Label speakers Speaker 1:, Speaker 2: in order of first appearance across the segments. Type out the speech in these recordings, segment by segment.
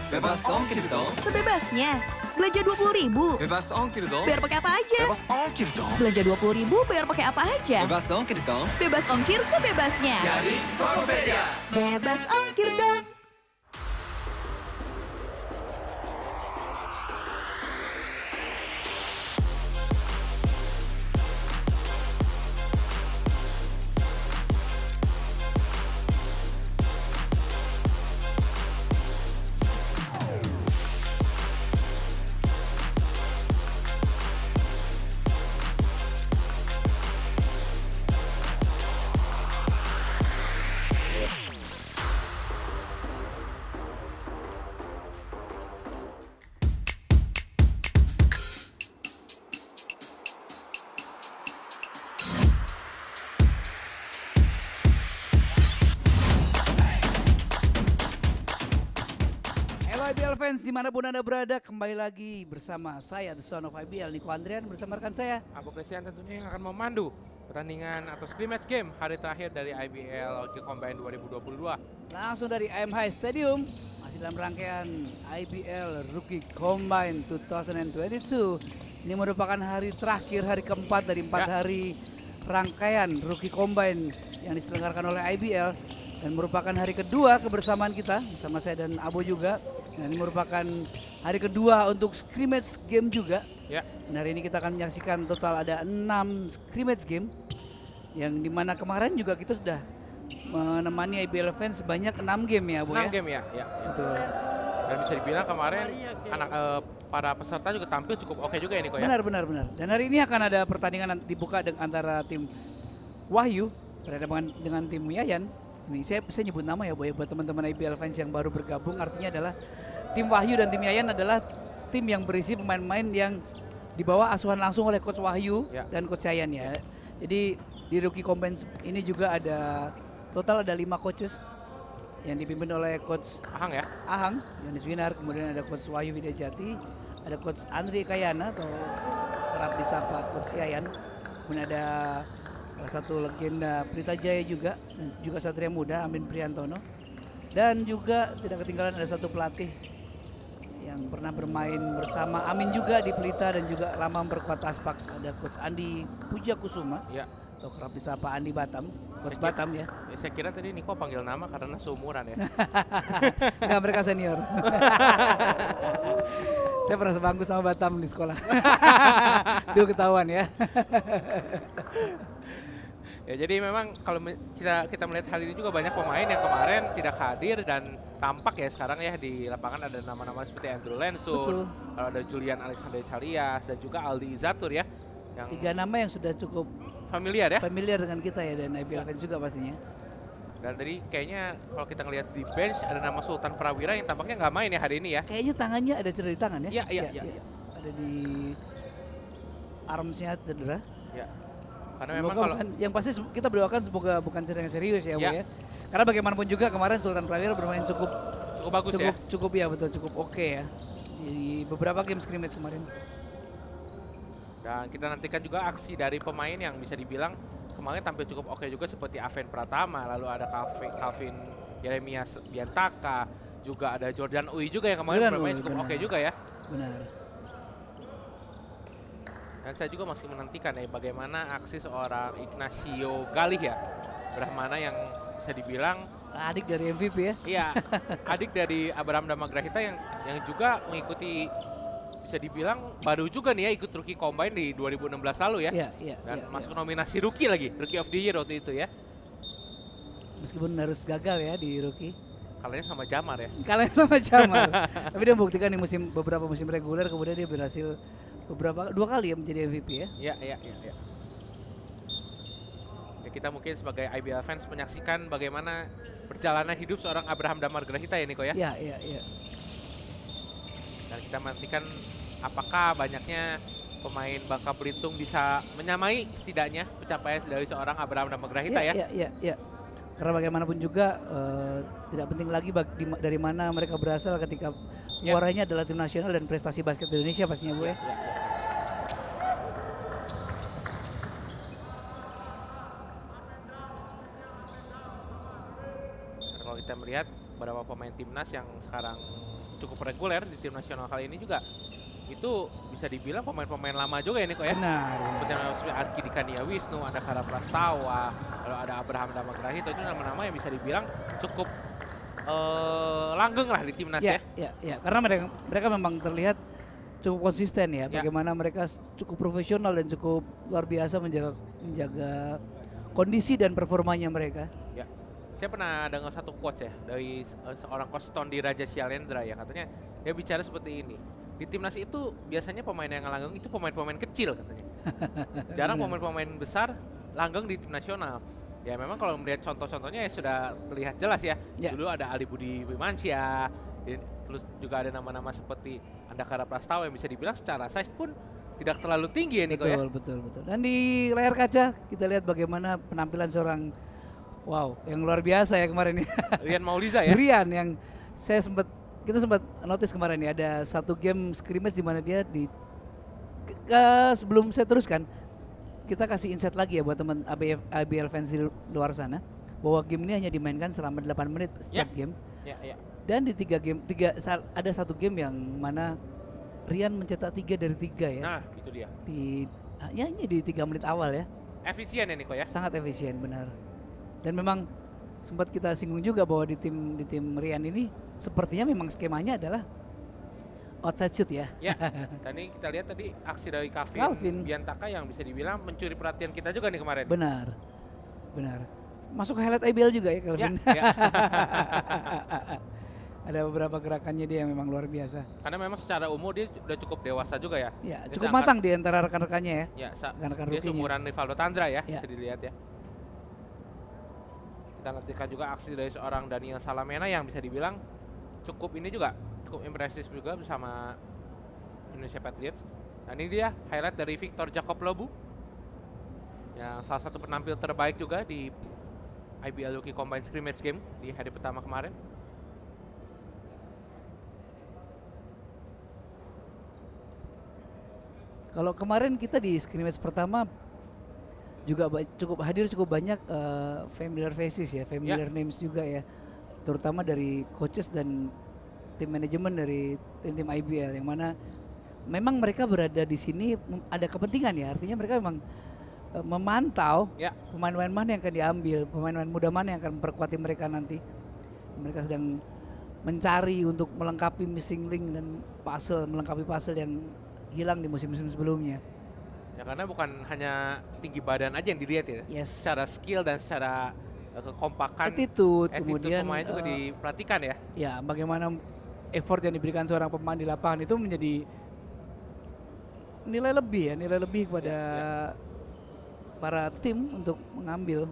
Speaker 1: Bebas ongkir dong.
Speaker 2: Sebebasnya. Belanja 20.000.
Speaker 1: Bebas ongkir dong.
Speaker 2: Bayar pakai apa aja?
Speaker 1: Bebas ongkir dong.
Speaker 2: Belanja 20.000 bayar pakai apa aja?
Speaker 1: Bebas ongkir dong.
Speaker 2: Bebas ongkir sebebasnya.
Speaker 1: Jadi Tokopedia.
Speaker 2: Bebas ongkir dong.
Speaker 3: Halo IBL fans dimanapun Anda berada, kembali lagi bersama saya The Son of IBL, Niko Andrian, bersama rekan saya
Speaker 4: Abu Christian tentunya yang akan memandu pertandingan atau scrimmage game hari terakhir dari IBL Rookie Combine 2022.
Speaker 3: langsung dari IM High Stadium, masih dalam rangkaian IBL Rookie Combine 2022. Ini merupakan hari terakhir, hari keempat dari 4 hari rangkaian Rookie Combine yang diselenggarakan oleh IBL, dan merupakan hari kedua kebersamaan kita bersama saya dan Abo juga. Dan ini merupakan hari kedua untuk scrimmage game juga.
Speaker 4: Ya,
Speaker 3: Dan hari ini kita akan menyaksikan total ada 6 scrimmage game, yang dimana kemarin juga kita sudah menemani IBL fans sebanyak 6 game ya Bu
Speaker 4: 6
Speaker 3: ya.
Speaker 4: game ya.
Speaker 3: Betul.
Speaker 4: Dan bisa dibilang kemarin para peserta juga tampil cukup oke juga ini kok ya.
Speaker 3: Benar. Dan hari ini akan ada pertandingan dibuka antara tim Wahyu berhadapan dengan tim Yayan. Ini saya nyebut nama ya Bu ya, buat teman-teman IBL fans yang baru bergabung, artinya adalah tim Wahyu dan tim Yayan adalah tim yang berisi pemain-pemain yang dibawa asuhan langsung oleh Coach Wahyu dan Coach Yayan ya. Jadi di Rookie Combine ini juga ada total ada 5 coaches yang dipimpin oleh Coach Ahang, Yonis Winar, kemudian ada Coach Wahyu Widyajati, ada Coach Andri Kayana atau kerap disapa Coach Yayan, kemudian ada salah satu legenda Pelita Jaya juga, dan juga Satria Muda Amin Priantono, dan juga tidak ketinggalan ada satu pelatih yang pernah bermain bersama Amin juga di Pelita dan juga lama memperkuat Aspak, ada Coach Andi Puja Kusuma atau kerap disapa Andi Batam, Coach Batam ya.
Speaker 4: Saya kira tadi Niko panggil nama karena seumuran ya.
Speaker 3: Enggak, mereka senior. Saya pernah sebangku sama Batam di sekolah. Dulu ketahuan ya.
Speaker 4: Ya, jadi memang kalau kita melihat hal ini juga banyak pemain yang kemarin tidak hadir dan tampak ya sekarang ya di lapangan ada nama-nama seperti Andrew Lensun, ada Julian Alexander Chalias dan juga Aldi Izatur ya. Yang
Speaker 3: 3 nama yang sudah cukup
Speaker 4: familiar ya.
Speaker 3: Familiar dengan kita ya, dan IBL fans juga pastinya.
Speaker 4: Dan tadi kayaknya kalau kita ngelihat di bench ada nama Sultan Prawira yang tampaknya nggak main ya hari ini ya.
Speaker 3: Kayaknya tangannya ada cedera di tangan ya.
Speaker 4: Iya.
Speaker 3: Ada di armsnya cedera.
Speaker 4: Ya. Karena
Speaker 3: Semoga
Speaker 4: memang kalau
Speaker 3: yang pasti kita berdoakan semoga bukan cedera yang serius ya, Bu
Speaker 4: Ya.
Speaker 3: ya. Karena bagaimanapun juga kemarin Sultan Prawira bermain cukup
Speaker 4: bagus ya.
Speaker 3: Cukup ya, betul, cukup oke ya. Di beberapa game scrimmage kemarin.
Speaker 4: Dan kita nantikan juga aksi dari pemain yang bisa dibilang kemarin tampil cukup oke juga seperti Aven Pratama, lalu ada Calvin Yeremias Biantaka, juga ada Jordan Uy juga yang kemarin bermain cukup oke juga ya.
Speaker 3: Benar.
Speaker 4: Dan saya juga masih menantikan ya bagaimana aksi seorang Ignacio Galih ya, Brahmana yang bisa dibilang
Speaker 3: Adik dari MVP ya.
Speaker 4: iya, adik dari Abraham Damagrahita yang juga mengikuti, bisa dibilang baru juga nih ya ikut Rookie Combine di 2016 lalu ya.
Speaker 3: Iya.
Speaker 4: Dan masuk nominasi Rookie lagi, Rookie of the Year waktu itu ya.
Speaker 3: Meskipun harus gagal ya di rookie.
Speaker 4: Kalahnya sama Jamar ya.
Speaker 3: Kalahnya sama Jamal. Tapi dia membuktikan di beberapa musim reguler, kemudian dia berhasil 2 kali ya menjadi MVP ya.
Speaker 4: Iya. Ya, kita mungkin sebagai IBL fans menyaksikan bagaimana perjalanan hidup seorang Abraham Damagrahita ya Niko ya.
Speaker 3: Iya.
Speaker 4: Dan kita menantikan apakah banyaknya pemain Bangka Belitung bisa menyamai setidaknya pencapaian dari seorang Abraham Damagrahita ya.
Speaker 3: Iya. Karena bagaimanapun juga tidak penting lagi dari mana mereka berasal ketika muaranya adalah tim nasional dan prestasi basket Indonesia pastinya Bu ya.
Speaker 4: Dan kalau kita melihat beberapa pemain timnas yang sekarang cukup reguler di tim nasional kali ini juga itu bisa dibilang pemain-pemain lama juga ya Niko ya.
Speaker 3: Benar.
Speaker 4: Seperti Arki Dikania Wisnu, ada Kara Prastawa, lalu ada Abraham Damagrahito, itu nama-nama yang bisa dibilang cukup langgeng lah di timnas ya.
Speaker 3: Ya, karena mereka memang terlihat cukup konsisten ya. Bagaimana mereka cukup profesional dan cukup luar biasa menjaga kondisi dan performanya mereka.
Speaker 4: Ya. Saya pernah dengar satu quotes ya dari seorang coach Tondi Raja Syalendra ya, katanya dia bicara seperti ini. Di timnas itu biasanya pemain yang langgeng itu pemain-pemain kecil katanya. Jarang pemain-pemain besar langgeng di tim nasional. Ya memang kalau melihat contoh-contohnya ya sudah terlihat jelas ya. Dulu ada Ali Budi Wimansyah, terus juga ada nama-nama seperti Andakara Prastawa yang bisa dibilang secara size pun tidak terlalu tinggi ya Niko ya.
Speaker 3: Betul. Dan di layar kaca kita lihat bagaimana penampilan seorang yang luar biasa ya kemarin ya.
Speaker 4: Rian Mauliza ya.
Speaker 3: Rian yang kita sempat notice kemarin ya, ada satu game scrimmage di mana dia sebelum saya teruskan kita kasih insight lagi ya buat teman ABL fans di luar sana bahwa game ini hanya dimainkan selama 8 menit setiap game. Dan di ada satu game yang mana Rian mencetak 3 dari 3 ya.
Speaker 4: Nah, itu dia.
Speaker 3: Hanya di 3 menit awal ya.
Speaker 4: Efisien ya Niko ya.
Speaker 3: Sangat efisien benar. Dan memang sempat kita singgung juga bahwa di tim Rian ini sepertinya memang skemanya adalah outside shoot ya.
Speaker 4: Ya. Dan ini kita lihat tadi aksi dari Calvin Biantaka yang bisa dibilang mencuri perhatian kita juga nih kemarin.
Speaker 3: Benar. Masuk highlight IBL juga ya Calvin. Ya. Ada beberapa gerakannya dia yang memang luar biasa.
Speaker 4: Karena memang secara umur dia udah cukup dewasa juga ya.
Speaker 3: Ya, cukup matang di antara rekan-rekannya ya.
Speaker 4: Ya,
Speaker 3: rekan-rekan
Speaker 4: dia seumuran Rivaldo Tandra ya,
Speaker 3: bisa
Speaker 4: dilihat ya. Kita nantikan juga aksi dari seorang Daniel Salamena yang bisa dibilang cukup impresif juga bersama Indonesia Patriots. Dan ini dia highlight dari Victor Jacob Lobu yang salah satu penampil terbaik juga di IBL Rookie Combine Scrimmage Game di hari pertama kemarin.
Speaker 3: Kalau kemarin kita di scrimmage pertama juga cukup banyak familiar faces ya, familiar names juga ya, terutama dari coaches dan tim manajemen dari tim IBL yang mana memang mereka berada di sini ada kepentingan ya, artinya mereka memang memantau pemain-pemain mana yang akan diambil, pemain-pemain muda mana yang akan memperkuat tim mereka nanti. Mereka sedang mencari untuk melengkapi missing link dan melengkapi puzzle yang hilang di musim-musim sebelumnya.
Speaker 4: Ya karena bukan hanya tinggi badan aja yang dilihat ya, secara skill dan secara kekompakan, attitude
Speaker 3: kemudian
Speaker 4: pemain juga diperhatikan ya.
Speaker 3: Ya, bagaimana effort yang diberikan seorang pemain di lapangan itu menjadi nilai lebih kepada para tim untuk mengambil.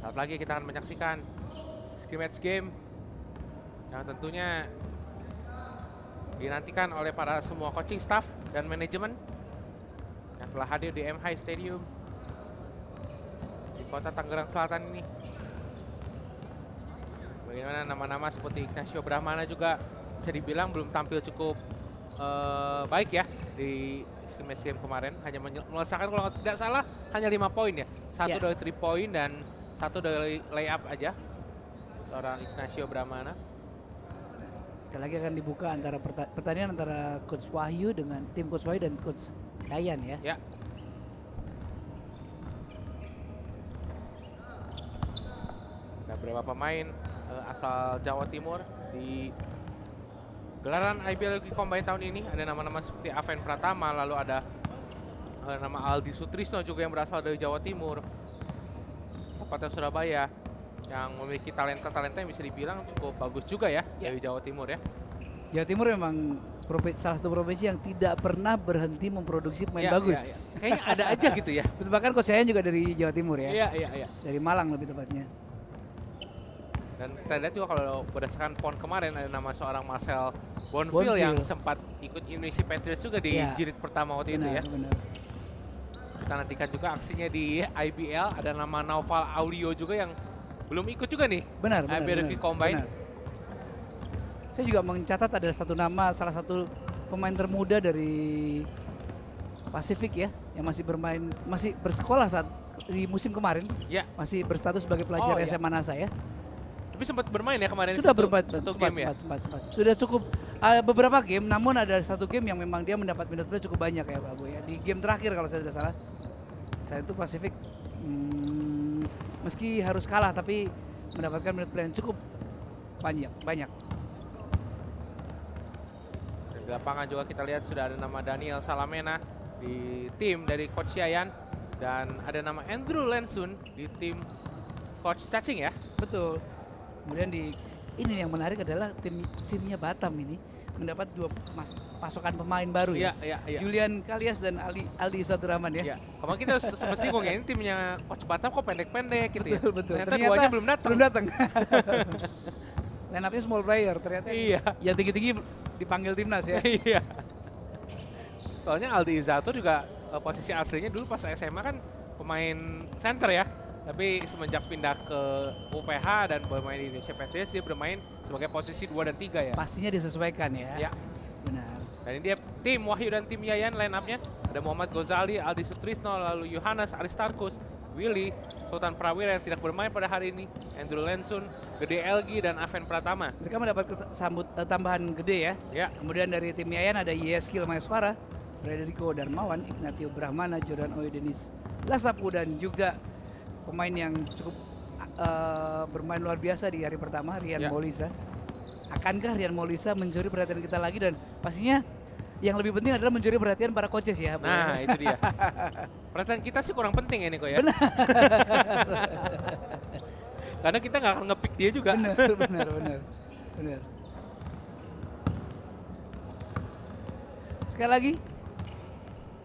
Speaker 4: Saat lagi kita akan menyaksikan scrimmage game yang tentunya dinantikan oleh para semua coaching staff dan manajemen yang telah hadir di MHI Stadium di kota Tangerang Selatan ini. Bagaimana nama-nama seperti Ignacio Brahmana juga bisa dibilang belum tampil cukup baik ya di scrimmage game kemarin, hanya melesakkan kalau tidak salah hanya 5 poin ya, satu dari 3 point dan satu dari layup aja seorang Ignacio Brahmana.
Speaker 3: Sekali lagi akan dibuka antara pertandingan antara Coach Wahyu dengan tim Coach Wahyu dan Coach Yayan ya.
Speaker 4: Ya. Ada beberapa pemain asal Jawa Timur di gelaran IBL Rookie Combine tahun ini. Ada nama-nama seperti Aven Pratama, lalu ada nama Aldi Sutrisno juga yang berasal dari Jawa Timur, Kabupaten Surabaya, yang memiliki talenta-talenta yang bisa dibilang cukup bagus juga ya dari Jawa Timur ya.
Speaker 3: Jawa Timur memang salah satu provinsi yang tidak pernah berhenti memproduksi pemain bagus.
Speaker 4: Kayaknya ada aja gitu ya.
Speaker 3: Bahkan Coach Yayan juga dari Jawa Timur ya.
Speaker 4: Iya.
Speaker 3: Dari Malang lebih tepatnya.
Speaker 4: Dan kita lihat juga kalau berdasarkan PON kemarin ada nama seorang Marcel Bonfil yang sempat ikut Indonesia Patriots juga di jilid pertama waktu itu ya. Benar. Kita nantikan juga aksinya di IBL, ada nama Naufal Audio juga yang belum ikut juga nih.
Speaker 3: Benar.
Speaker 4: IBL Rookie Combine.
Speaker 3: Saya juga mencatat ada satu nama, salah satu pemain termuda dari Pasifik ya, yang masih bersekolah saat di musim kemarin,
Speaker 4: Ya,
Speaker 3: masih berstatus sebagai pelajar
Speaker 4: Oh, iya.
Speaker 3: SMA NASA ya.
Speaker 4: tapi sempat bermain ya kemarin
Speaker 3: Sudah
Speaker 4: satu game ya.
Speaker 3: sempat. Sudah cukup beberapa game, namun ada satu game yang memang dia mendapat minute play cukup banyak ya Pak Bu ya. Di game terakhir kalau saya tidak salah. Saya itu Pasifik meski harus kalah tapi mendapatkan minute play yang cukup banyak.
Speaker 4: Dan di lapangan juga kita lihat sudah ada nama Daniel Salamena di tim dari Coach Yayan dan ada nama Andrew Lensun di tim Coach Cacing ya.
Speaker 3: Betul. Kemudian ini yang menarik adalah timnya Batam ini mendapat dua pasokan pemain baru ya.
Speaker 4: Iya.
Speaker 3: Julian Kalias dan Aldi Saturahman ya.
Speaker 4: Ya, kemarin kita sempat singgung ya, ini timnya Coach Batam kok pendek-pendek gitu ya.
Speaker 3: Betul.
Speaker 4: Ternyata duanya belum datang.
Speaker 3: Line up-nya small player ternyata.
Speaker 4: Iya.
Speaker 3: Yang tinggi-tinggi dipanggil timnas ya.
Speaker 4: Iya. Soalnya Aldi Izatur juga posisi aslinya dulu pas SMA kan pemain center ya. Tapi semenjak pindah ke UPH dan bermain di Indonesia Patriots dia bermain sebagai posisi 2 dan 3 ya.
Speaker 3: Pastinya disesuaikan ya.
Speaker 4: Ya.
Speaker 3: Benar.
Speaker 4: Dan ini dia tim Wahyu dan tim Yayan line up-nya. Ada Muhammad Gozali, Aldi Sutrisno, lalu Yohanes Aristarkus, Willy, Sultan Prawira yang tidak bermain pada hari ini, Andrew Lensun, Gede Elgi, dan Aven Pratama.
Speaker 3: Mereka mendapat tambahan gede ya.
Speaker 4: Ya,
Speaker 3: Kemudian dari tim Yayan ada Yeskil Maeswara, Frederico Darmawan, Ignatio Brahmana, Jordan Oy, Denis Lasapu, dan juga pemain yang cukup bermain luar biasa di hari pertama, Rian
Speaker 4: Ya.
Speaker 3: Maulisa. Akankah Rian Maulisa mencuri perhatian kita lagi, dan pastinya yang lebih penting adalah mencuri perhatian para coaches ya. Bu?
Speaker 4: nah itu dia. Perhatian kita sih kurang penting ini kok ya. Karena kita nggak akan nge-pick dia juga.
Speaker 3: benar. Sekali lagi,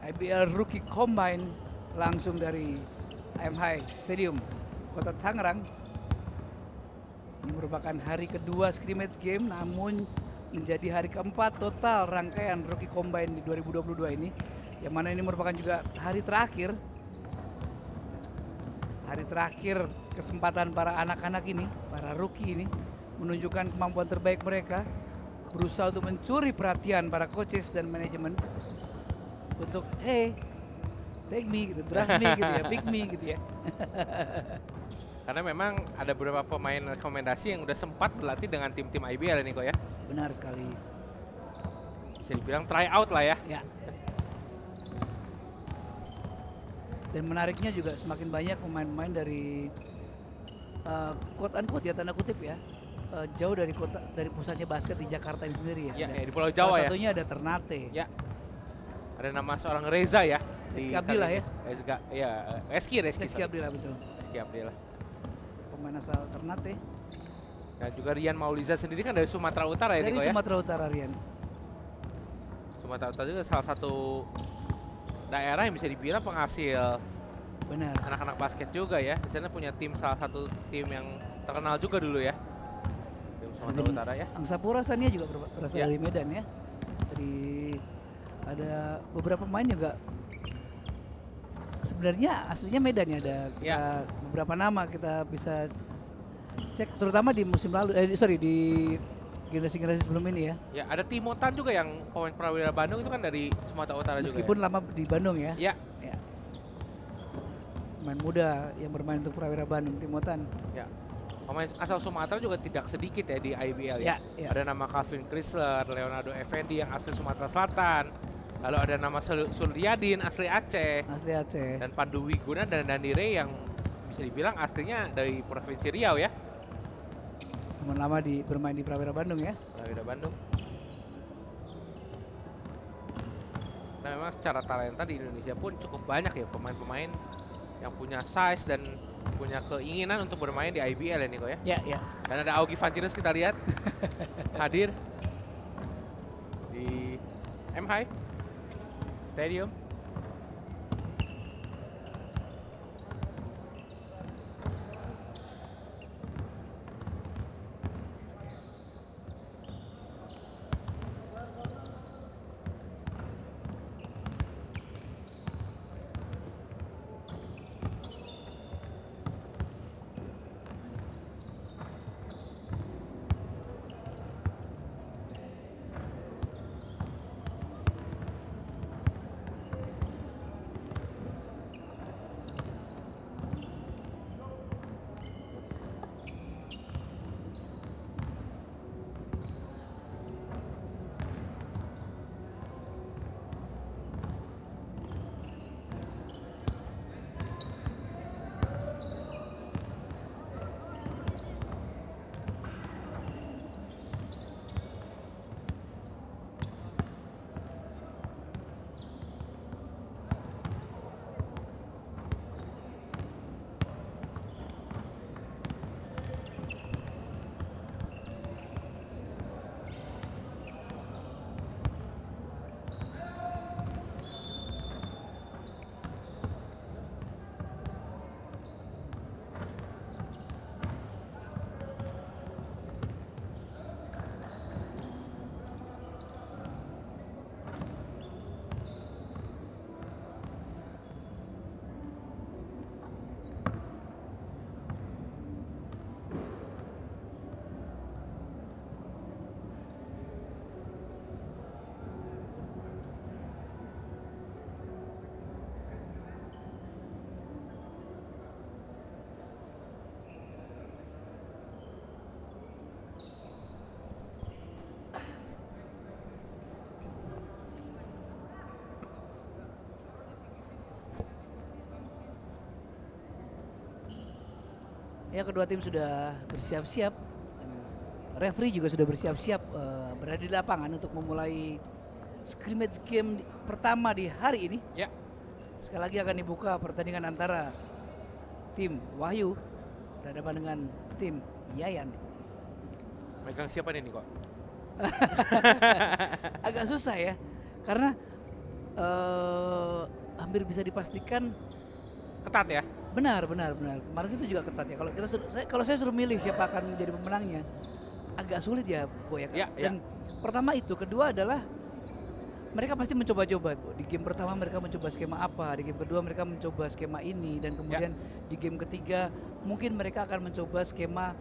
Speaker 3: IBL Rookie Combine langsung dari IMHI Stadium Kota Tangerang. Ini merupakan hari kedua scrimmage game, namun menjadi hari keempat total rangkaian Rookie Combine di 2022 ini, yang mana ini merupakan juga hari terakhir kesempatan para anak-anak ini, para rookie ini menunjukkan kemampuan terbaik mereka, berusaha untuk mencuri perhatian para coaches dan manajemen untuk take me gitu, draft me gitu ya, pick me gitu ya.
Speaker 4: Karena memang ada beberapa pemain rekomendasi yang udah sempat berlatih dengan tim-tim IBL ini kok ya.
Speaker 3: Benar sekali.
Speaker 4: Bisa dibilang try out lah ya.
Speaker 3: Ya. Dan menariknya juga semakin banyak pemain-pemain dari quote unquote ya, tanda kutip ya, jauh dari pusatnya basket di Jakarta ini sendiri ya.
Speaker 4: Ya, di Pulau Jawa
Speaker 3: Salah
Speaker 4: ya.
Speaker 3: satunya ada Ternate.
Speaker 4: Ya. Ada nama seorang Reza ya.
Speaker 3: Rizky Abdillah ya.
Speaker 4: Rizky
Speaker 3: Rizky Abdillah, betul.
Speaker 4: Rizky Abdillah.
Speaker 3: Pemain asal Ternate.
Speaker 4: Dan juga Rian Mauliza sendiri kan dari Sumatera Utara ya
Speaker 3: Dari
Speaker 4: Niko ya.
Speaker 3: Sumatera Utara, Rian.
Speaker 4: Sumatera Utara juga salah satu daerah yang bisa dibilang penghasil
Speaker 3: Benar.
Speaker 4: anak-anak basket juga ya. Di sana punya tim, salah satu tim yang terkenal juga dulu ya. Tim Sumatera Utara ya.
Speaker 3: Angsa Pura Sania juga berasal
Speaker 4: Ya.
Speaker 3: dari Medan ya. Dari ada beberapa pemain juga sebenarnya aslinya Medan ya, ada
Speaker 4: Ya.
Speaker 3: beberapa nama kita bisa cek, terutama di musim lalu di generasi-generasi sebelum ini ya.
Speaker 4: Ya, ada Timotan juga yang pemain Prawira Bandung itu kan dari Sumatera Utara
Speaker 3: Meskipun
Speaker 4: juga.
Speaker 3: lama di Bandung ya.
Speaker 4: Ya.
Speaker 3: Ya. Pemain muda yang bermain untuk Prawira Bandung, Timotan.
Speaker 4: Ya. Pemain asal Sumatera juga tidak sedikit ya di IBL ya.
Speaker 3: Ya.
Speaker 4: Ada nama Calvin Chrysler, Leonardo Effendi yang asli Sumatera Selatan. Lalu ada nama Suryadin asli Aceh.
Speaker 3: Asli Aceh.
Speaker 4: Dan Pandu Wiguna dan Dandire yang bisa dibilang aslinya dari Provinsi Riau ya.
Speaker 3: Lama bermain di Prawira Bandung ya.
Speaker 4: Prawira Bandung. Nah memang secara talenta di Indonesia pun cukup banyak ya pemain-pemain yang punya size dan punya keinginan untuk bermain di IBL ya Niko ya.
Speaker 3: Ya.
Speaker 4: Dan ada Augie Fantinus kita lihat hadir di MHI Stadium.
Speaker 3: Ya kedua tim sudah bersiap-siap. Dan referee juga sudah bersiap-siap berada di lapangan untuk memulai scrimmage game pertama di hari ini.
Speaker 4: Ya.
Speaker 3: Sekali lagi akan dibuka pertandingan antara tim Wahyu berhadapan dengan tim Yayan.
Speaker 4: Megang siapa nih kok?
Speaker 3: Agak susah ya, karena hampir bisa dipastikan
Speaker 4: Ketat ya?
Speaker 3: benar. Kemarin itu juga ketat ya. Kalau saya suruh milih siapa akan menjadi pemenangnya, agak sulit ya, Boy.
Speaker 4: Ya,
Speaker 3: Dan pertama itu, kedua adalah mereka pasti mencoba-coba. Di game pertama mereka mencoba skema apa, di game kedua mereka mencoba skema ini, dan kemudian di game ketiga mungkin mereka akan mencoba skema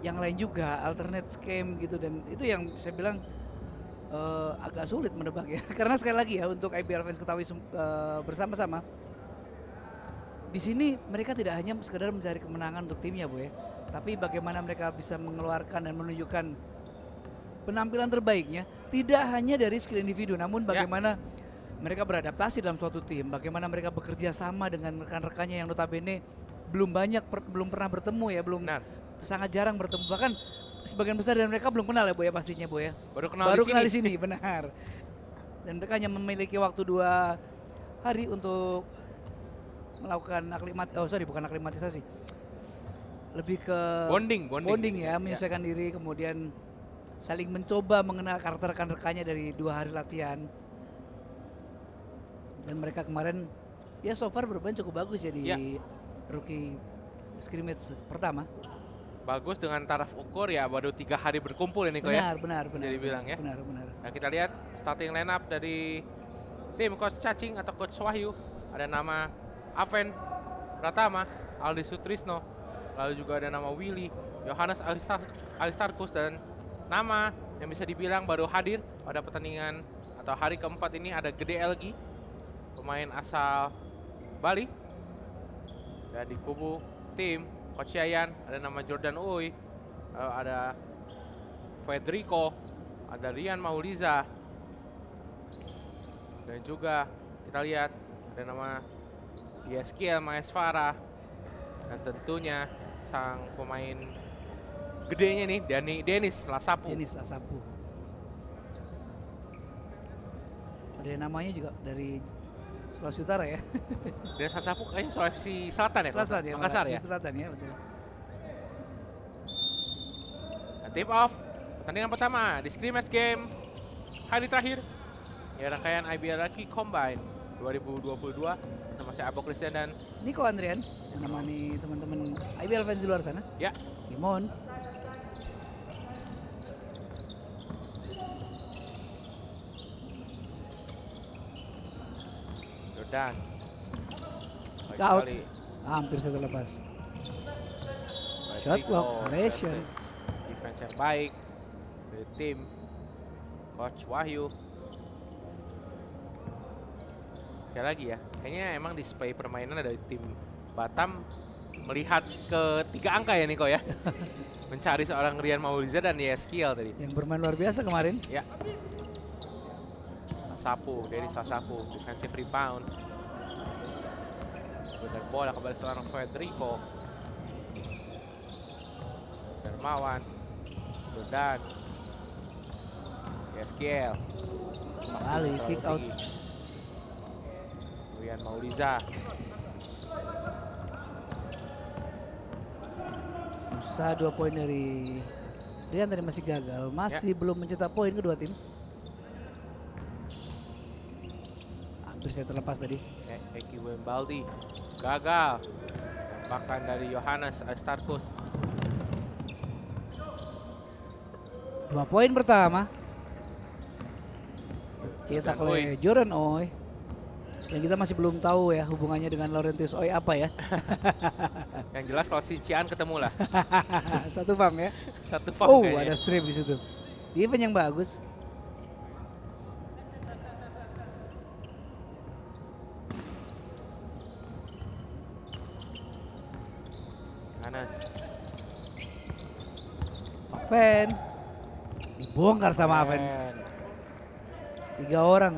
Speaker 3: yang lain juga, alternate scheme gitu. Dan itu yang saya bilang agak sulit menebak ya. Karena sekali lagi ya, untuk IBL fans ketahui bersama-sama, di sini mereka tidak hanya sekedar mencari kemenangan untuk timnya, Bu ya, tapi bagaimana mereka bisa mengeluarkan dan menunjukkan penampilan terbaiknya, tidak hanya dari skill individu, namun bagaimana mereka beradaptasi dalam suatu tim, bagaimana mereka bekerja sama dengan rekan-rekannya yang notabene belum pernah bertemu ya, sangat jarang bertemu, bahkan sebagian besar dari mereka belum kenal ya, Bu ya, pastinya, Bu ya.
Speaker 4: Baru kenal
Speaker 3: di sini, benar. Dan mereka hanya memiliki waktu 2 hari untuk melakukan bukan aklimatisasi, lebih ke bonding ya, menyesuaikan diri, kemudian saling mencoba mengenal karakter rekan-rekannya dari 2 hari latihan. Dan mereka kemarin ya so far bermain cukup bagus ya di rookie scrimmage pertama.
Speaker 4: Bagus dengan taraf ukur ya, baru 3 hari berkumpul ini kok ya.
Speaker 3: Benar.
Speaker 4: Jadi bilang ya.
Speaker 3: Benar.
Speaker 4: Nah, kita lihat starting lineup dari tim Coach Cacing atau Coach Wahyu. Ada nama Aven Pratama, Aldi Sutrisno, lalu juga ada nama Willy, Yohanes Alistarkus, dan nama yang bisa dibilang baru hadir pada pertandingan atau hari keempat ini ada Gede Elgi, pemain asal Bali. Dan di kubu tim Coach Yayan ada nama Jordan Uy, lalu ada Federico, ada Rian Mauliza, dan juga kita lihat ada nama Yeskiel Maesfara, dan tentunya sang pemain gedenya nih Denis Lasapu.
Speaker 3: Ada namanya juga dari Sulawesi Utara ya.
Speaker 4: Denis Lasapu kayaknya Sulawesi Selatan ya?
Speaker 3: Selatan ya,
Speaker 4: Makassar ya?
Speaker 3: Selatan ya, betul.
Speaker 4: Nah, tip off pertandingan pertama di scrimmage game hari terakhir ya, rangkaian IBL Rookie Combine 2022 bersama saya Abo Christian dan
Speaker 3: Niko Andrian yang nemani teman-teman IBL fans di luar sana.
Speaker 4: Ya.
Speaker 3: Gimon.
Speaker 4: Jordan.
Speaker 3: Out. Hampir satu lepas. Shot block, violation.
Speaker 4: Defense yang baik dari tim Coach Wahyu. Sekali lagi ya, kayaknya emang display permainan dari tim Batam melihat ke 3 angka ya Niko ya. Mencari seorang Rian Mauliza dan Yeskiel tadi.
Speaker 3: Yang bermain luar biasa kemarin.
Speaker 4: Ya. Denis Sasapu, defensive rebound. Dan bola kembali seorang Federico. Dermawan. Jordan. Yeskiel.
Speaker 3: Kembali kick out.
Speaker 4: Rian Mauliza.
Speaker 3: Usaha 2 poin dari Rian tadi masih gagal. Masih belum mencetak poin kedua tim. Hampir saya terlepas tadi.
Speaker 4: Eki Wembaldi gagal. Bahkan dari Yohanes Alistarkus.
Speaker 3: 2 poin pertama. Cetak oleh Jordan Oy. Dan kita masih belum tahu ya hubungannya dengan Laurentius Oy apa ya.
Speaker 4: Yang jelas kalau si Cian ketemu lah.
Speaker 3: Satu pam ya.
Speaker 4: Satu pam
Speaker 3: Oh,
Speaker 4: kayaknya.
Speaker 3: ada strip di situ. Defense yang bagus.
Speaker 4: Anas.
Speaker 3: Aven. Dibongkar sama Aven. 3 orang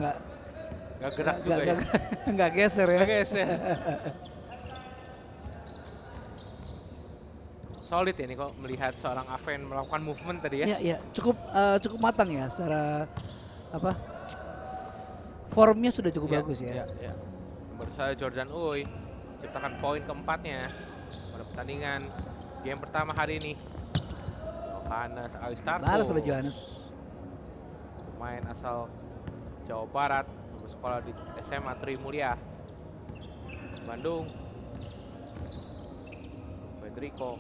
Speaker 4: Gak gerak juga ya.
Speaker 3: Nggak geser ya.
Speaker 4: Gak geser. solid ya nih kok melihat seorang Aven melakukan movement tadi ya.
Speaker 3: Iya, cukup matang ya secara apa? Formnya sudah cukup bagus ya.
Speaker 4: Iya. Baru saja Jordan Uy ciptakan poin keempatnya pada pertandingan game pertama hari ini. Johannes Alistarko,
Speaker 3: Balas oleh Johannes.
Speaker 4: pemain asal Jawa Barat, bersekolah di SMA Trimulya Bandung. Federico,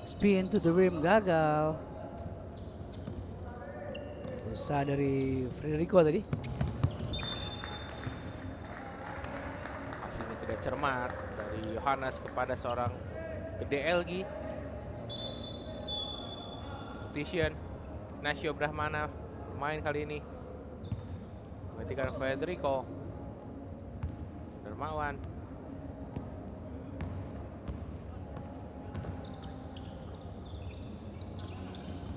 Speaker 3: Spin to the rim gagal. Usaha dari Federico tadi.
Speaker 4: hasilnya tidak cermat dari Johannes kepada seorang gede LG. Substitution Ignacio Brahmana main kali ini menggantikan Federico. Dermawan,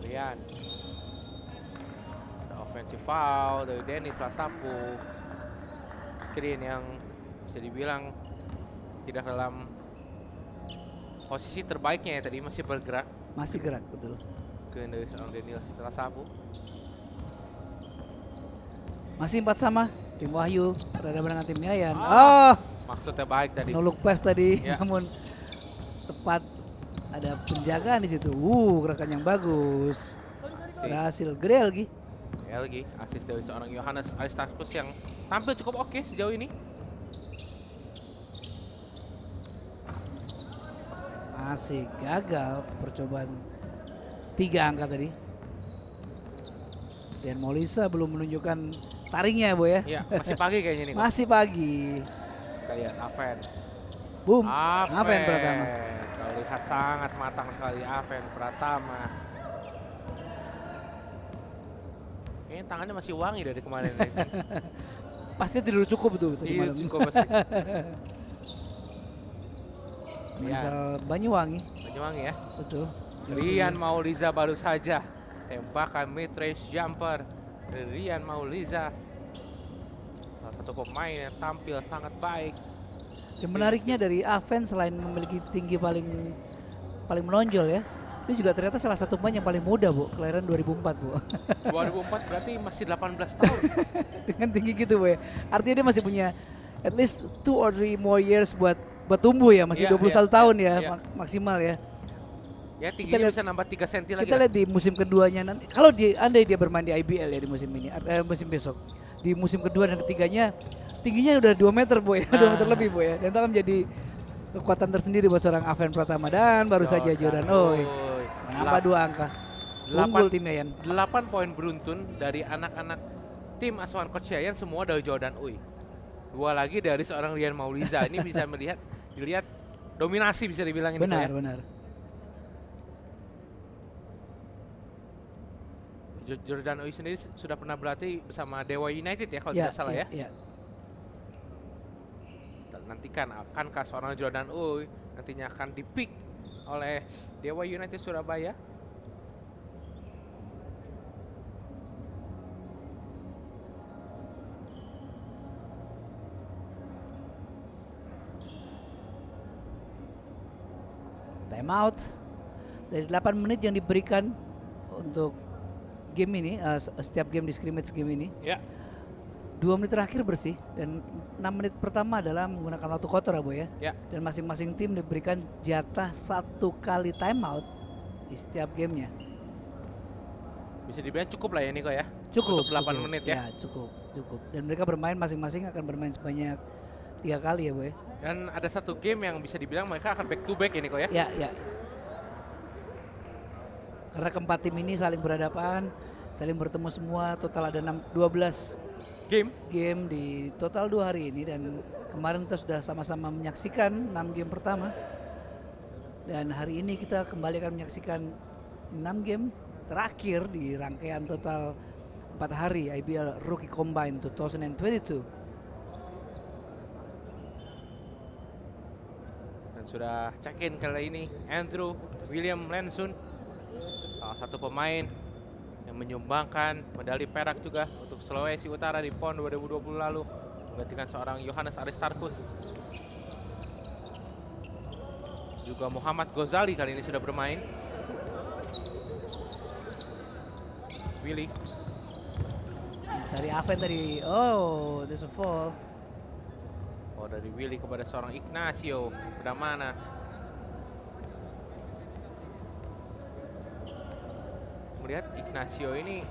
Speaker 4: Rian, ada offensive foul dari Dennis Lasapu. Screen yang bisa dibilang tidak dalam posisi terbaiknya ya, tadi masih bergerak.
Speaker 3: Masih gerak betul.
Speaker 4: Screen dari seorang Dennis Lasapu.
Speaker 3: Masih 4 sama. Tim Wahyu berhadapan dengan tim Yayan. Oh,
Speaker 4: Maksudnya baik tadi.
Speaker 3: no look pass tadi,
Speaker 4: Ya.
Speaker 3: namun tepat ada penjagaan di situ. Gerakan yang bagus. Berhasil gede lagi.
Speaker 4: LG asis dari seorang Johannes Alistarko yang tampil cukup oke sejauh ini.
Speaker 3: Masih gagal percobaan 3 angka tadi. Dan Molisa belum menunjukkan taringnya, Boy ya.
Speaker 4: Iya, masih pagi kayaknya nih.
Speaker 3: Masih pagi.
Speaker 4: Kita lihat Aven.
Speaker 3: Boom. Aven Pratama.
Speaker 4: Terlihat sangat matang sekali Aven Pratama. Kayaknya tangannya masih wangi dari kemarin.
Speaker 3: Pasti tidur cukup tuh tadi
Speaker 4: Iya,
Speaker 3: malam.
Speaker 4: cukup pasti.
Speaker 3: Misal Banyuwangi.
Speaker 4: Banyuwangi ya.
Speaker 3: Betul.
Speaker 4: Rian Mauliza baru saja tembakan mid range jumper. Rian Mauliza, salah satu pemain yang tampil sangat baik.
Speaker 3: Yang menariknya dari Aven selain memiliki tinggi paling menonjol ya, dia juga ternyata salah satu pemain yang paling muda, Bu. Kelahiran 2004, Bu.
Speaker 4: 2004 berarti masih 18 tahun.
Speaker 3: Dengan tinggi gitu, Bu ya. Artinya dia masih punya at least 2 or 3 more years buat tumbuh ya, masih
Speaker 4: Iya,
Speaker 3: 21 tahun ya,
Speaker 4: iya.
Speaker 3: maksimal ya.
Speaker 4: Ya tingginya
Speaker 3: lihat-
Speaker 4: bisa nambah 3 cm lagi.
Speaker 3: Kita lihat di musim keduanya nanti, kalau andai dia bermain di IBL ya di musim ini, musim besok. Di musim kedua dan ketiganya, tingginya udah 2 meter, Bu ya, 2 meter lebih, Bu ya. Dan itu akan menjadi kekuatan tersendiri buat seorang Aven Pratama. Dan baru saja Jordan Oy menambah 2 angka. Unggul tim Yayan.
Speaker 4: 8 poin beruntun dari anak-anak tim asuhan Coach Yayan, semua dari Jordan Uy. 2 lagi dari seorang Rian Mauliza. Ini bisa dilihat dominasi bisa dibilang ini.
Speaker 3: Benar,
Speaker 4: ya.
Speaker 3: benar.
Speaker 4: Jordan Uy sendiri sudah pernah berlatih bersama Dewa United ya kalau
Speaker 3: Ya,
Speaker 4: tidak salah ya.
Speaker 3: ya.
Speaker 4: Kita nantikan akankah seorang Jordan Uy nantinya akan dipick oleh Dewa United Surabaya.
Speaker 3: Time out. Dari 8 menit yang diberikan untuk game ini, setiap game di scrimmage game ini,
Speaker 4: Ya.
Speaker 3: 2 menit terakhir bersih dan 6 menit pertama adalah menggunakan waktu kotor ya, Bu ya.
Speaker 4: Ya.
Speaker 3: Dan masing-masing tim diberikan jatah 1 kali time out di setiap gamenya.
Speaker 4: Bisa dibilang cukup lah ya Niko ya.
Speaker 3: Cukup.
Speaker 4: Untuk 8
Speaker 3: cukup.
Speaker 4: menit ya.
Speaker 3: Cukup. Dan mereka bermain masing-masing akan bermain sebanyak 3 kali ya, Bu ya.
Speaker 4: Dan ada satu game yang bisa dibilang mereka akan back to back ya Niko ya.
Speaker 3: Ya. Karena keempat tim ini saling berhadapan, saling bertemu semua, total ada 12 game di total 2 hari ini, dan kemarin kita sudah sama-sama menyaksikan 6 game pertama. Dan hari ini kita kembali akan menyaksikan 6 game terakhir di rangkaian total 4 hari IBL Rookie Combine 2022.
Speaker 4: Dan sudah check-in kali ini Andrew William Lensun, salah satu pemain yang menyumbangkan medali perak juga untuk Sulawesi Utara di PON 2020 lalu, menggantikan seorang Yohanes Aristarchus. Juga Muhammad Ghazali kali ini sudah bermain. Willy.
Speaker 3: Cari Aven tadi. Oh, there's a fall.
Speaker 4: Oh, dari Willy kepada seorang Ignacio Bramana. Melihat Ignacio ini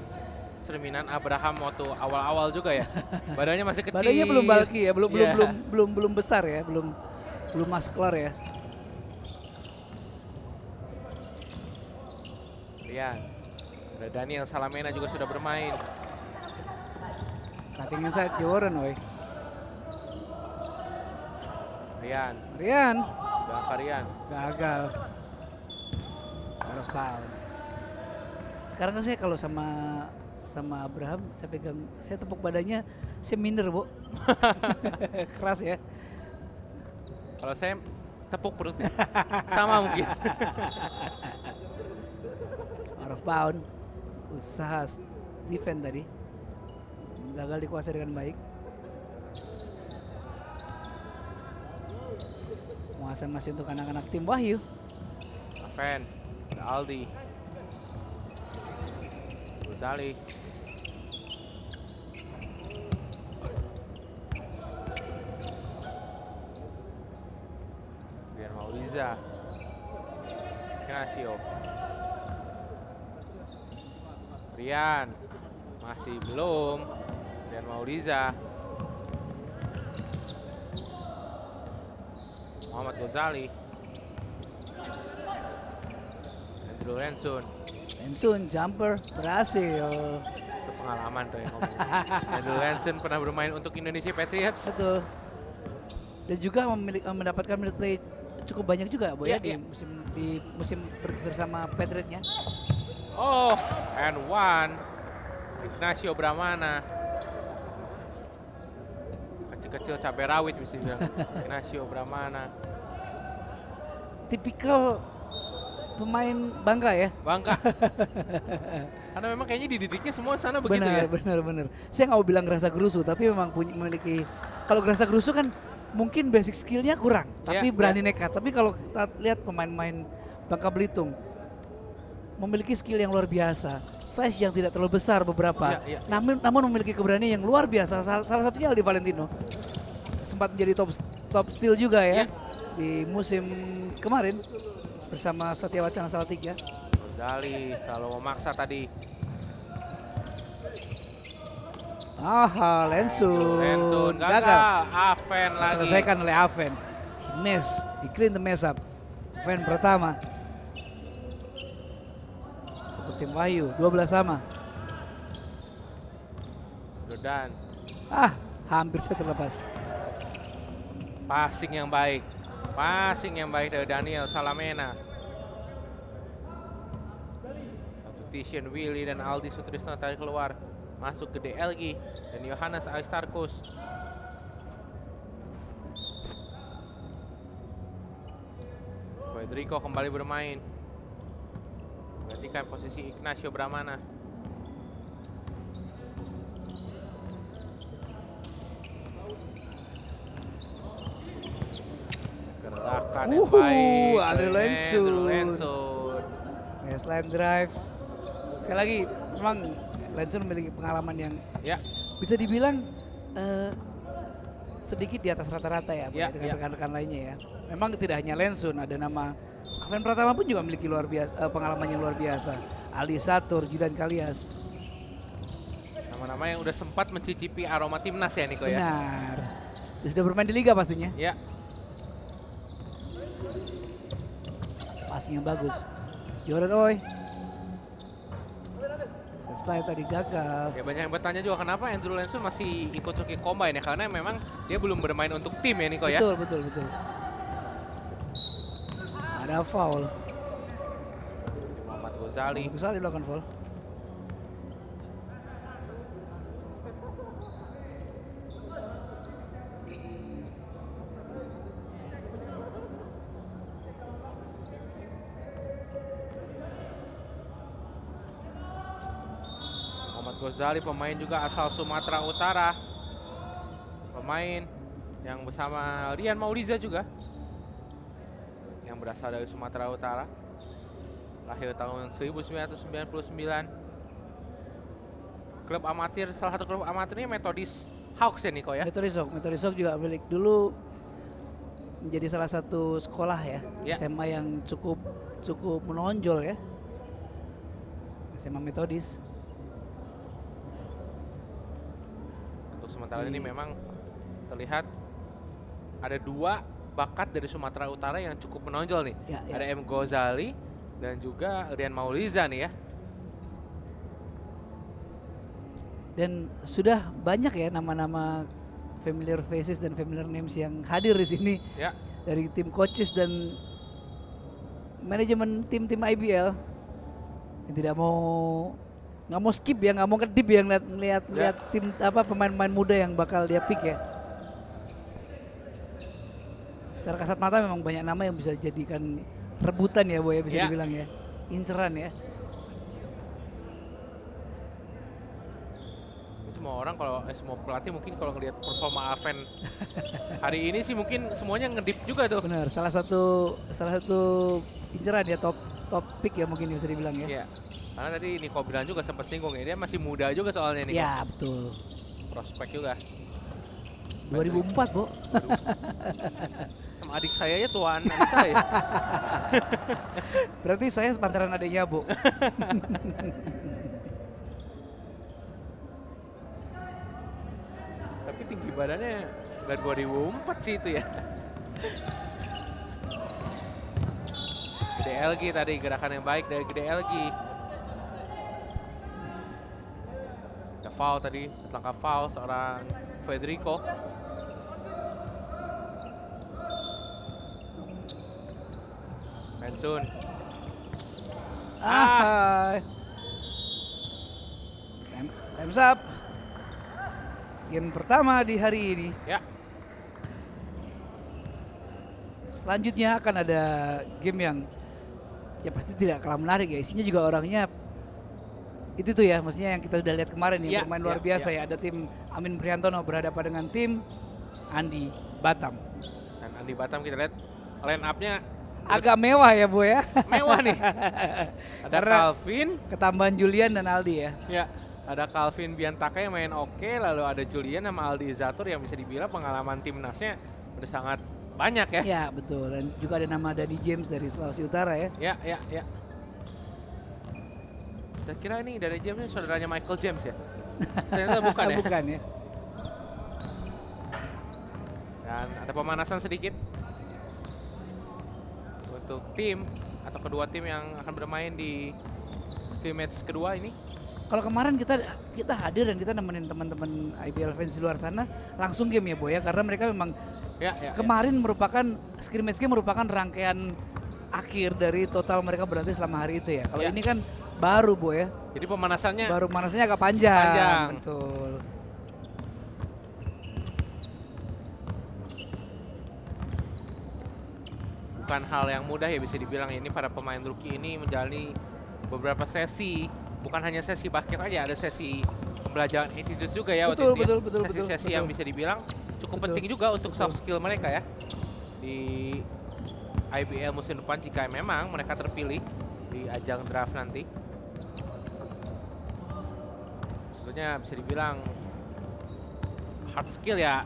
Speaker 4: cerminan Abraham waktu awal-awal juga ya. Badannya masih kecil.
Speaker 3: Badannya belum bulky ya, belum
Speaker 4: Iya.
Speaker 3: belum besar ya, belum muscular ya.
Speaker 4: Rian. Ada Daniel Salamena juga sudah bermain.
Speaker 3: Cutting inside Joran, woi.
Speaker 4: Rian.
Speaker 3: Rian
Speaker 4: Udah Rian.
Speaker 3: gagal. Harus foul. Sekarang kan saya kalau sama Abraham, saya tepuk badannya, saya minder, Bu. Keras ya.
Speaker 4: Kalau saya tepuk perutnya. Sama mungkin.
Speaker 3: Out of bound. Usaha defend tadi. Gagal dikuasai dengan baik. Penguasaan masih untuk anak-anak tim Wahyu.
Speaker 4: Aven. Ada Aldi. Ghazali. Rian Mauriza. Ignacio. Rian. Masih belum. Rian Mauriza. Muhammad Ghazali. Andrew Rensun.
Speaker 3: Ensun jumper berhasil.
Speaker 4: Itu pengalaman tuh yang ngomong. Andrew Rensun pernah bermain untuk Indonesia Patriots.
Speaker 3: Betul. Dan juga mendapatkan minute play cukup banyak juga, Bu,
Speaker 4: Iya,
Speaker 3: ya,
Speaker 4: iya.
Speaker 3: di musim bersama Patriotnya.
Speaker 4: Oh, and one. Ignacio Bramana. Kecil-kecil cabai rawit bisa bilang. Ignacio Bramana.
Speaker 3: Tipikal pemain bangka ya.
Speaker 4: Bangka. Karena memang kayaknya dididiknya semua sana begitu ya.
Speaker 3: Benar. Saya nggak mau bilang gerasa gerusu, tapi memang memiliki. Kalau gerasa gerusu kan mungkin basic skillnya kurang, tapi
Speaker 4: Iya,
Speaker 3: berani nekat. Tapi kalau kita lihat pemain-pemain Bangka Belitung memiliki skill yang luar biasa, size yang tidak terlalu besar beberapa,
Speaker 4: Iya.
Speaker 3: namun memiliki keberanian yang luar biasa. Salah satunya Aldi Valentino sempat menjadi top steal juga ya
Speaker 4: Iya.
Speaker 3: di musim kemarin bersama Satya Wacana Salatiga.
Speaker 4: Ghazali kalau memaksa tadi.
Speaker 3: Lensun
Speaker 4: gagal. Aven lagi.
Speaker 3: Diselesaikan oleh Aven. He clean the mess up. Aven pertama. Untuk tim Wahyu 12 sama.
Speaker 4: Jordan.
Speaker 3: Hampir saya terlepas.
Speaker 4: Passing yang baik. Passing yang baik dari Daniel Salamena. Substitution Willy dan Aldi Sutrisno tadi keluar. Masuk ke DLG dan Yohanes Aristarchus. Federico kembali bermain. Gantikan posisi Ignacio Bramana. Gerakan yang baik.
Speaker 3: Andrew
Speaker 4: dari
Speaker 3: Lensun.
Speaker 4: Andrew Lensun.
Speaker 3: Baseline drive. Sekali lagi memang Lensun memiliki pengalaman yang
Speaker 4: Ya,
Speaker 3: bisa dibilang sedikit di atas rata-rata ya,
Speaker 4: Ya,
Speaker 3: dengan
Speaker 4: ya.
Speaker 3: rekan-rekan lainnya ya. Memang tidak hanya Lensun, ada nama Aven Pratama pun juga memiliki pengalaman yang luar biasa. Ali Satur, Judan Kalias.
Speaker 4: nama-nama yang udah sempat mencicipi aroma timnas ya Niko ya.
Speaker 3: Benar. Dia sudah bermain di liga pastinya.
Speaker 4: Ya,
Speaker 3: Passing yang bagus. Jordan Oi. Set slide tadi gagal.
Speaker 4: ya banyak yang bertanya juga kenapa Andrew Lensun masih ikut Suki Combine ya, karena memang dia belum bermain untuk tim ya Niko ya.
Speaker 3: Betul. Ada foul.
Speaker 4: Muhammad Ghazali.
Speaker 3: Itu salah dilakukan foul.
Speaker 4: Muhammad Ghazali pemain juga asal Sumatera Utara. pemain yang bersama Rian Mauliza juga, yang berasal dari Sumatera Utara, lahir tahun 1999. Klub amatir, salah satu klub amatirnya Methodist Hawks ya Niko ya?
Speaker 3: Methodist Hawks juga milik dulu menjadi salah satu sekolah ya,
Speaker 4: Ya.
Speaker 3: SMA yang cukup menonjol ya. SMA Methodist.
Speaker 4: Untuk sementara ini memang terlihat ada 2 bakat dari Sumatera Utara yang cukup menonjol nih.
Speaker 3: Ya, ya.
Speaker 4: Ada M. Ghazali dan juga Rian Mauliza nih ya.
Speaker 3: Dan sudah banyak ya nama-nama familiar faces dan familiar names yang hadir di sini
Speaker 4: Ya,
Speaker 3: dari tim coaches dan manajemen tim-tim IBL yang nggak mau skip ya, nggak mau kedip ya ngeliat tim pemain-pemain muda yang bakal dia pick ya. Secara kasat mata memang banyak nama yang bisa jadikan rebutan ya Boy, bisa
Speaker 4: Ya.
Speaker 3: dibilang ya, inceran ya.
Speaker 4: semua orang semua pelatih mungkin kalau ngelihat performa Aven hari ini sih mungkin semuanya ngedip juga tuh.
Speaker 3: Benar, salah satu inceran ya, top pick ya mungkin bisa dibilang ya.
Speaker 4: Iya. Karena tadi Niko bilang juga sempat singgung ya, dia masih muda juga soalnya nih.
Speaker 3: Ya betul.
Speaker 4: Prospek juga.
Speaker 3: 2004 Bu.
Speaker 4: Sama adik saya ya, tuan adik saya.
Speaker 3: Berarti saya sepantaran adiknya Bu.
Speaker 4: Tapi tinggi badannya nggak 2004 sih itu ya. Gede LG tadi, gerakan yang baik dari Gede LG. Ada foul tadi, langkah foul seorang Federico. Mansun.
Speaker 3: Time's up. Game pertama di hari ini.
Speaker 4: Ya,
Speaker 3: Selanjutnya akan ada game yang ya pasti tidak kalah menarik ya. Isinya juga orangnya itu tuh ya, maksudnya yang kita sudah lihat kemarin ya,
Speaker 4: Ya,
Speaker 3: bermain luar
Speaker 4: ya,
Speaker 3: biasa ya. Ada tim Amin Priantono berhadapan dengan tim Andi Batam.
Speaker 4: dan Andi Batam kita lihat line up-nya
Speaker 3: Agak mewah ya Bu ya.
Speaker 4: mewah nih. Ada
Speaker 3: Karena-
Speaker 4: Calvin,
Speaker 3: Ketambahan Julian dan Aldi ya.
Speaker 4: ya, ada Calvin Biantaka yang main oke, lalu ada Julian sama Aldi Zatur yang bisa dibilang pengalaman timnasnya udah sangat banyak ya.
Speaker 3: Ya betul, dan juga ada nama Dani James dari Sulawesi Utara ya.
Speaker 4: Ya. Saya kira ini dari James ini saudaranya Michael James ya. Ternyata bukan ya.
Speaker 3: Bukan ya.
Speaker 4: Dan ada pemanasan sedikit untuk tim atau kedua tim yang akan bermain di scrimmage kedua ini.
Speaker 3: Kalau kemarin kita hadir dan kita nemenin teman-teman IBL fans di luar sana langsung game ya Boy ya, karena mereka memang
Speaker 4: Ya.
Speaker 3: kemarin merupakan scrimmage game merupakan rangkaian akhir dari total mereka berlatih selama hari itu ya. Kalau
Speaker 4: Ya.
Speaker 3: ini kan baru Boy ya,
Speaker 4: Jadi pemanasannya
Speaker 3: baru manasnya agak panjang.
Speaker 4: Panjang.
Speaker 3: Betul.
Speaker 4: bukan hal yang mudah ya, bisa dibilang ini para pemain rookie ini menjalani beberapa sesi, bukan hanya sesi basket aja, ada sesi pembelajaran attitude juga ya waktu itu ya. Sesi-sesi yang bisa dibilang cukup penting juga untuk soft skill mereka ya di IBL musim depan jika memang mereka terpilih di ajang draft nanti. Tentunya bisa dibilang hard skill ya,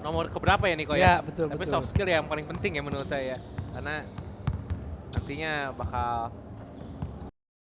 Speaker 4: nomor keberapa ya Niko
Speaker 3: Ya,
Speaker 4: ya?
Speaker 3: betul,
Speaker 4: Tapi
Speaker 3: betul.
Speaker 4: soft skill yang paling penting ya menurut saya, karena nantinya bakal